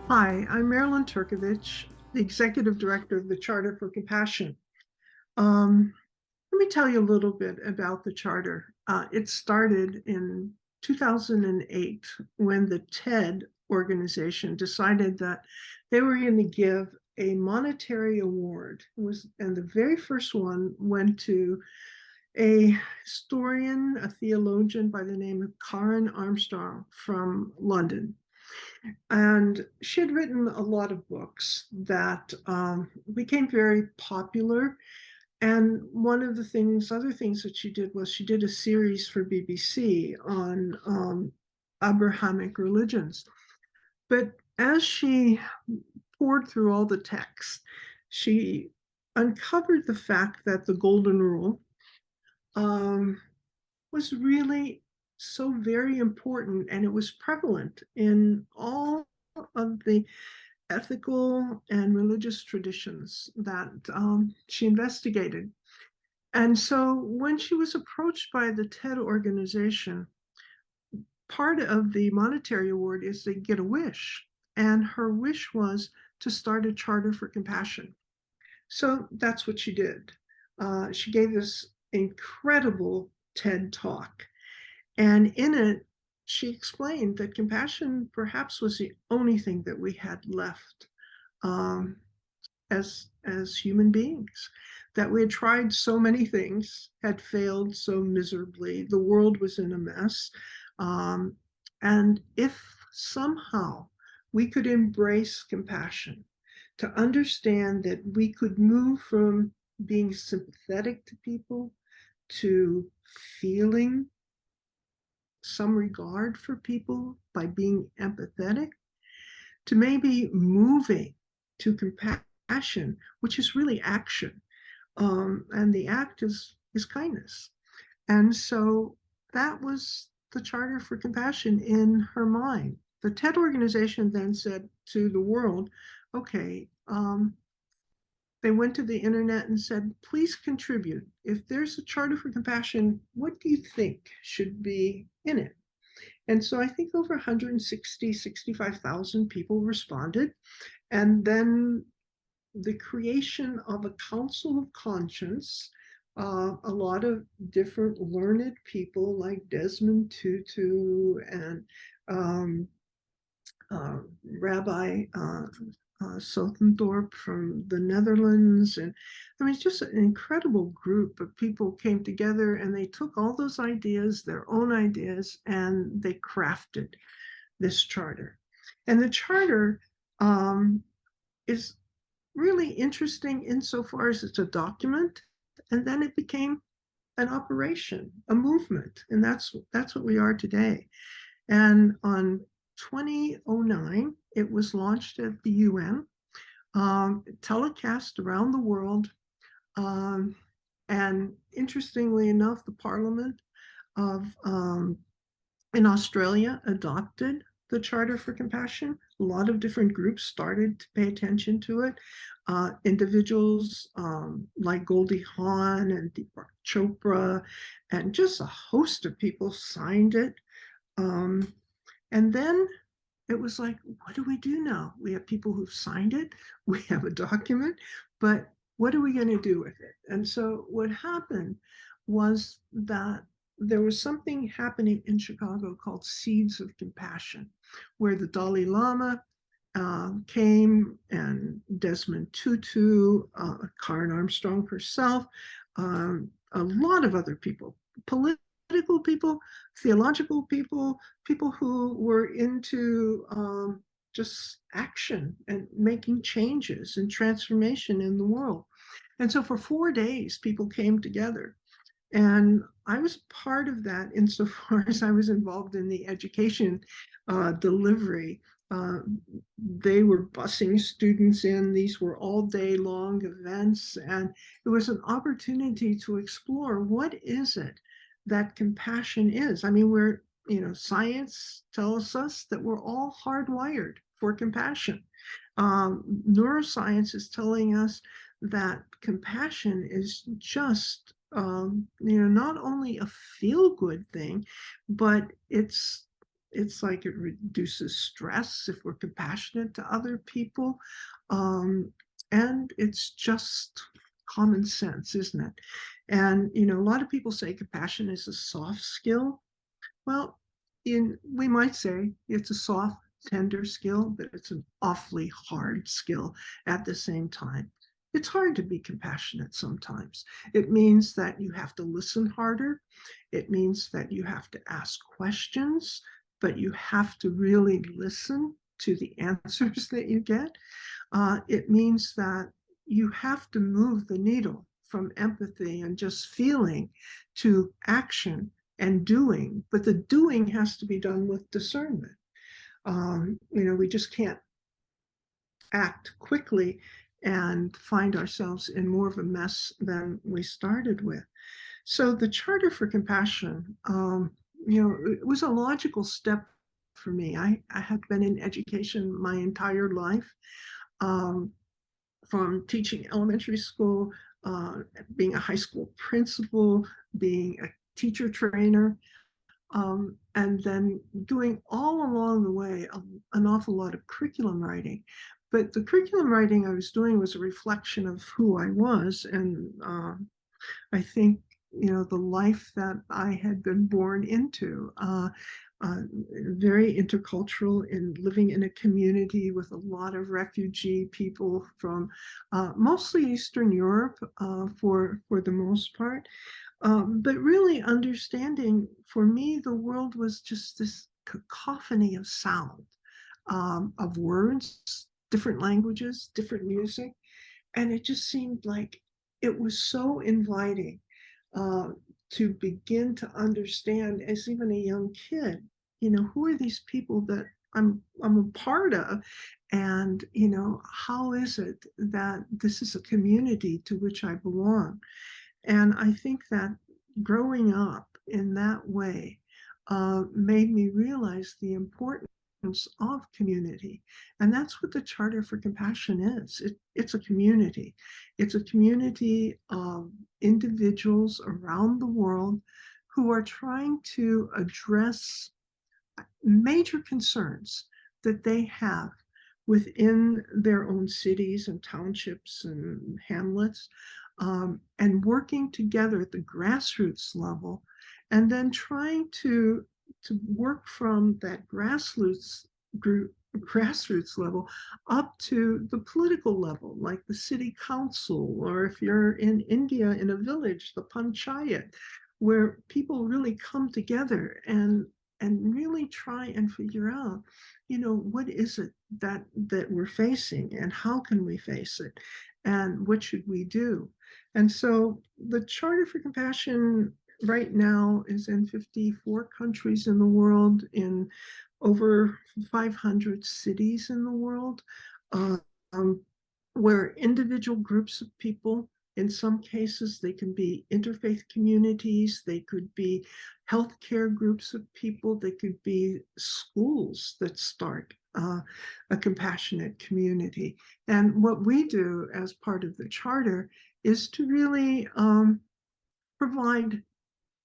Hi, I'm Marilyn Turkovich, the Executive Director of the Charter for Compassion. Um, Let me tell you a little bit about the Charter. It started in 2008 when the TED organization decided that they were going to give a monetary award. And the very first one went to a historian, a theologian by the name of Karen Armstrong from London. And she had written a lot of books that became very popular. And one of the other things that she did was she did a series for BBC on Abrahamic religions. But as she poured through all the texts, she uncovered the fact that the Golden Rule um, was really so very important, and it was prevalent in all of the ethical and religious traditions that she investigated. And so when she was approached by the TED organization, part of the monetary award is they get a wish. And her wish was to start a charter for compassion. So that's what she did. She gave this incredible TED talk. And in it, she explained that compassion perhaps was the only thing that we had left um, as human beings. That we had tried so many things, had failed so miserably, the world was in a mess. Um, and if somehow we could embrace compassion, to understand that we could move from being sympathetic to people to feeling some regard for people by being empathetic, to maybe moving to compassion, which is really action. And the act is kindness. And so that was the Charter for Compassion in her mind. The TED organization then said to the world, okay, they went to the internet and said, please contribute. If there's a Charter for Compassion, what do you think should be in it? And so I think over 65,000 people responded. And then the creation of a council of conscience, a lot of different learned people like Desmond Tutu and um, Rabbi Sothendorp from the Netherlands. And I mean, it's just an incredible group of people came together and they took all those ideas, their own ideas, and they crafted this charter. And the charter is really interesting insofar as it's a document, and then it became an operation, a movement, and that's what we are today. And on 2009, it was launched at the UN, telecast around the world, um, and interestingly enough, the Parliament of in Australia adopted the Charter for Compassion. A lot of different groups started to pay attention to it. Individuals like Goldie Hawn and Deepak Chopra, and just a host of people signed it. Um, and then it was like, what do we do now? We have people who've signed it, we have a document, but what are we going to do with it? And so what happened was that there was something happening in Chicago called Seeds of Compassion, where the Dalai Lama came, and Desmond Tutu, Karen Armstrong herself, a lot of other people, political people, theological people, people who were into just action and making changes and transformation in the world. And so for 4 days, people came together. And I was part of that insofar as I was involved in the education delivery. Uh, they were busing students in. These were all day long events. And it was an opportunity to explore what is it that compassion is. I mean, science tells us that we're all hardwired for compassion. Neuroscience is telling us that compassion is just not only a feel good thing, but it's like it reduces stress if we're compassionate to other people. Um, and it's just common sense, isn't it? And, a lot of people say compassion is a soft skill. Well, we might say it's a soft, tender skill, but it's an awfully hard skill at the same time. It's hard to be compassionate sometimes. It means that you have to listen harder. It means that you have to ask questions, but you have to really listen to the answers that you get. It means that you have to move the needle from empathy and just feeling to action and doing, but the doing has to be done with discernment. We just can't act quickly and find ourselves in more of a mess than we started with. So the Charter for Compassion, it was a logical step for me. I had been in education my entire life, um, from teaching elementary school, being a high school principal, being a teacher trainer, and then doing all along the way an awful lot of curriculum writing. But the curriculum writing I was doing was a reflection of who I was, and I think the life that I had been born into. Very intercultural in living in a community with a lot of refugee people from mostly Eastern Europe, for the most part. But really understanding, for me, the world was just this cacophony of sound, of words, different languages, different music. And it just seemed like it was so inviting, uh, to begin to understand, as even a young kid, who are these people that I'm a part of, and how is it that this is a community to which I belong. And I think that growing up in that way made me realize the importance of community. And that's what the Charter for Compassion is. It's a community. It's a community of individuals around the world who are trying to address major concerns that they have within their own cities and townships and hamlets, and working together at the grassroots level, and then trying to work from that grassroots level up to the political level, like the city council, or if you're in India in a village, the panchayat, where people really come together and really try and figure out, what is it that we're facing, and how can we face it, and what should we do. And so the Charter for Compassion right now is in 54 countries in the world, in over 500 cities in the world, um, where individual groups of people, in some cases, they can be interfaith communities, they could be healthcare groups of people, they could be schools that start a compassionate community. And what we do as part of the Charter is to really provide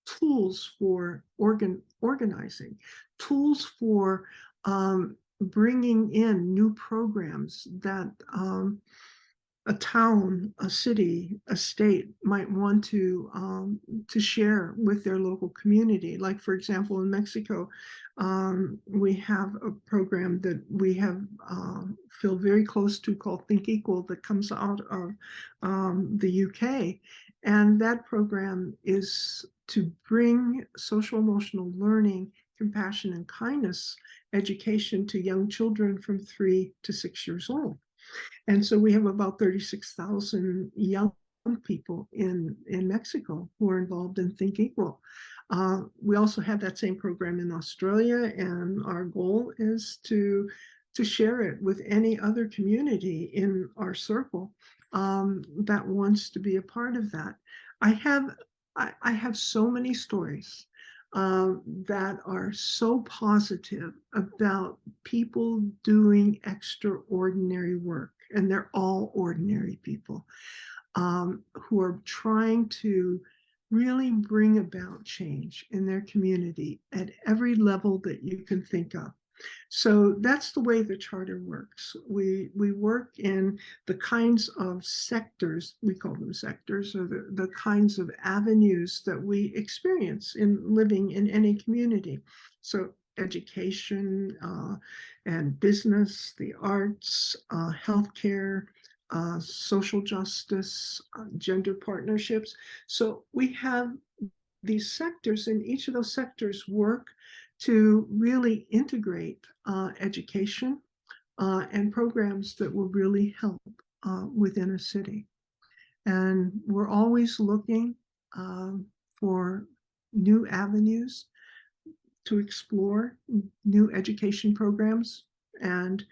tools for organizing, tools for bringing in new programs that a town, a city, a state might want to share with their local community. Like, for example, in Mexico, we have a program that we have feel very close to, called Think Equal, that comes out of the UK. And that program is to bring social emotional learning, compassion, and kindness education to young children from 3 to 6 years old. And so we have about 36,000 young people in Mexico who are involved in Think Equal. We also have that same program in Australia, and our goal is to share it with any other community in our circle that wants to be a part of that. I have I have so many stories that are so positive about people doing extraordinary work, and they're all ordinary people who are trying to really bring about change in their community at every level that you can think of. So that's the way the charter works. We work in the kinds of sectors, we call them sectors, or the kinds of avenues that we experience in living in any community. So education and business, the arts, healthcare, social justice, gender partnerships. So we have these sectors, and each of those sectors work to really integrate education and programs that will really help within a city. And we're always looking for new avenues to explore, new education programs, and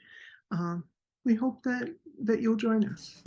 we hope that you'll join us.